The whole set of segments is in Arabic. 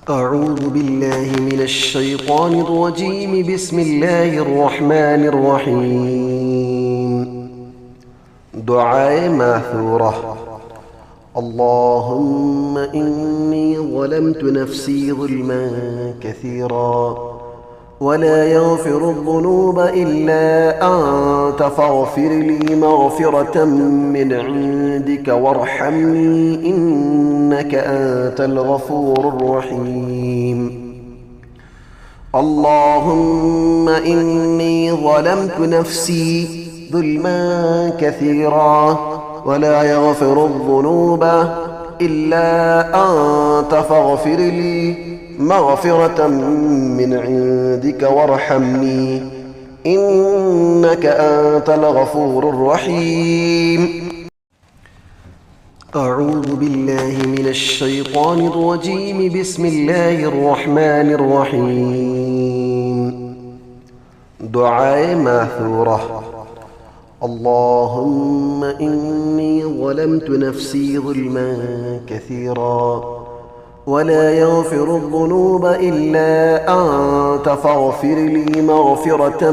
أعوذ بالله من الشيطان الرجيم. بسم الله الرحمن الرحيم. دعاء ماثورة. اللهم إني ظلمت نفسي ظلما كثيرا ولا يغفر الذنوب إلا أنت فاغفر لي مغفرة من عندك وارحمني إنك أنت الغفور الرحيم. اللهم إني ظلمت نفسي ظلما كثيرا ولا يغفر الذنوب إلا أنت فاغفر لي مغفرة من عندك وارحمني إنك أنت الغفور الرحيم. أعوذ بالله من الشيطان الرجيم. بسم الله الرحمن الرحيم. دعاء ماثورة. اللهم إني ظلمت نفسي ظلما كثيرا ولا يغفر الذنوب إلا أنت فاغفر لي مغفرة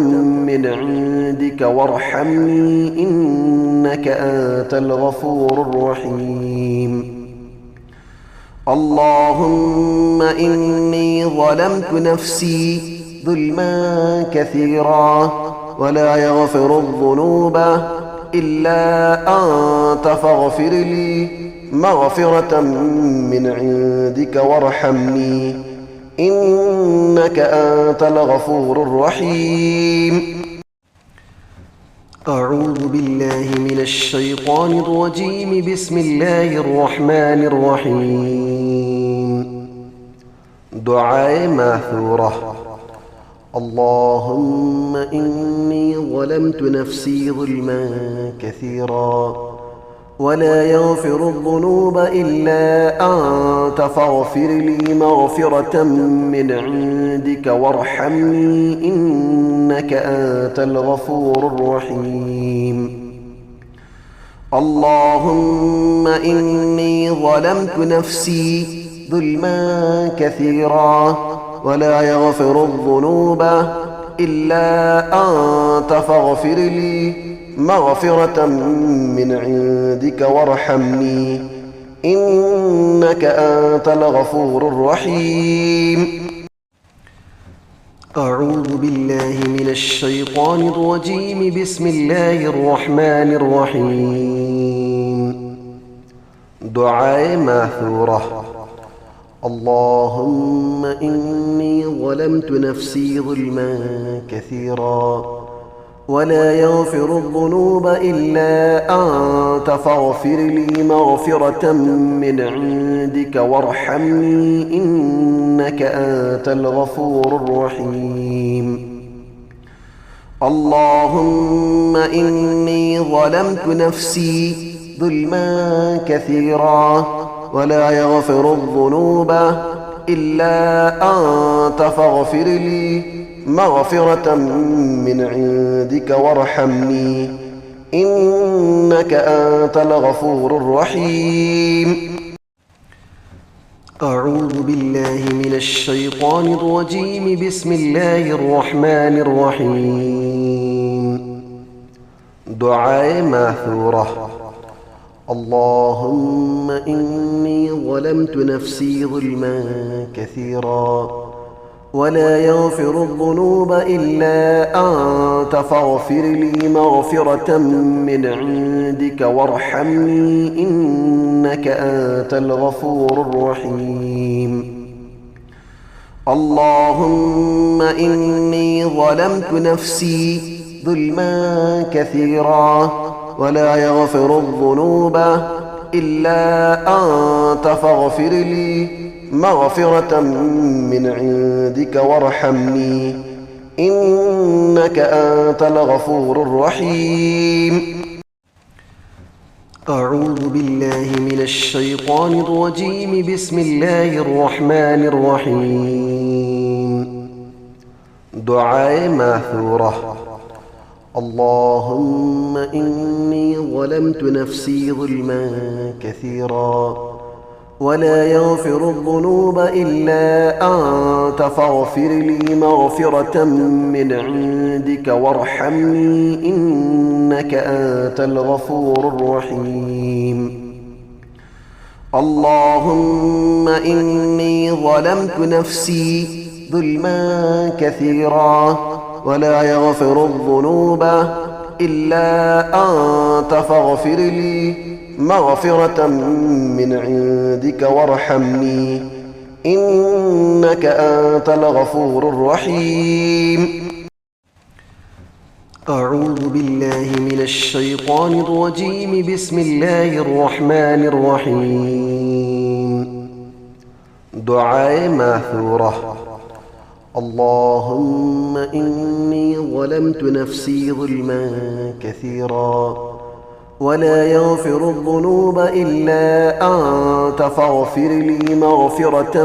من عندك وارحمني إنك أنت الغفور الرحيم. اللهم إني ظلمت نفسي ظلما كثيرا ولا يغفر الذنوب إلا أنت فاغفر لي مغفرة من عندك وارحمني إنك أنت الغفور الرحيم. أعوذ بالله من الشيطان الرجيم. بسم الله الرحمن الرحيم. دعاء ماثورة. اللهم إني ظلمت نفسي ظلما كثيرا ولا يغفر الذنوب إلا أنت فاغفر لي مغفرة من عندك وارحمني إنك أنت الغفور الرحيم. اللهم إني ظلمت نفسي ظلما كثيرا ولا يغفر الذنوب إلا أنت فاغفر لي مغفرة من عندك وارحمني إنك أنت الغفور الرحيم. أعوذ بالله من الشيطان الرجيم. بسم الله الرحمن الرحيم. دعاء ماثورة. اللهم إني ظلمت نفسي ظلما كثيرا ولا يغفر الذنوب إلا أنت فاغفر لي مغفرة من عندك وارحمني إنك أنت الغفور الرحيم. اللهم إني ظلمت نفسي ظلما كثيرا ولا يغفر الذنوب إلا أنت فاغفر لي مغفرة من عندك وارحمني إنك أنت الغفور الرحيم. أعوذ بالله من الشيطان الرجيم. بسم الله الرحمن الرحيم. دعاء ماثورة. اللهم إني ظلمت نفسي ظلما كثيرا ولا يغفر الذنوب إلا أنت فاغفر لي مغفرة من عندك وارحمني إنك أنت الغفور الرحيم. اللهم إني ظلمت نفسي ظلما كثيرا ولا يغفر الذنوب إلا أنت فاغفر لي مغفرة من عندك وارحمني إنك أنت الغفور الرحيم. أعوذ بالله من الشيطان الرجيم. بسم الله الرحمن الرحيم. دعاء ماثورة. اللهم إني ظلمت نفسي ظلما كثيرا ولا يغفر الذنوب إلا أنت فاغفر لي مغفرة من عندك وارحمني إنك أنت الغفور الرحيم. اللهم إني ظلمت نفسي ظلما كثيرا ولا يغفر الذنوب إلا أنت فاغفر لي مغفرة من عندك وارحمني إنك أنت الغفور الرحيم. أعوذ بالله من الشيطان الرجيم. بسم الله الرحمن الرحيم. دعاء ماثورة. اللهم إني ظلمت نفسي ظلما كثيرا ولا يغفر الذنوب إلا أنت فاغفر لي مغفرة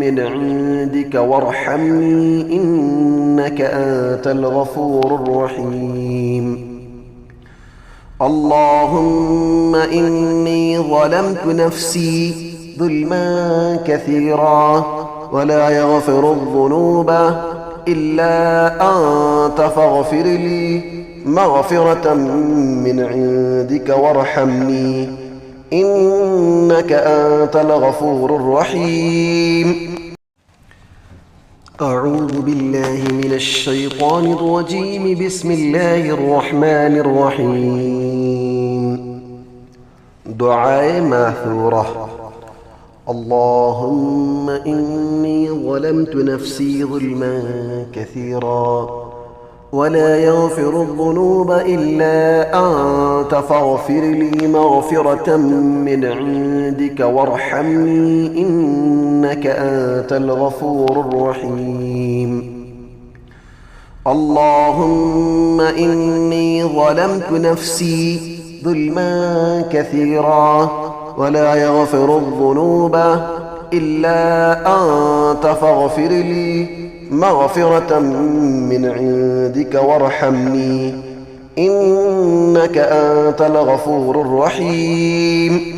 من عندك وارحمني إنك أنت الغفور الرحيم. اللهم إني ظلمت نفسي ظلما كثيرا ولا يغفر الذنوب إلا أنت فاغفر لي مغفرة من عندك وارحمني إنك أنت الغفور الرحيم. أعوذ بالله من الشيطان الرجيم. بسم الله الرحمن الرحيم. دعاء ماثورة. اللهم إني ظلمت نفسي ظلما كثيرا ولا يغفر الذنوب إلا أنت فاغفر لي مغفرة من عندك وارحمني إنك أنت الغفور الرحيم. اللهم إني ظلمت نفسي ظلما كثيرا ولا يغفر الذنوب إلا أنت فاغفر لي مغفرة من عندك وارحمني إنك أنت الغفور الرحيم.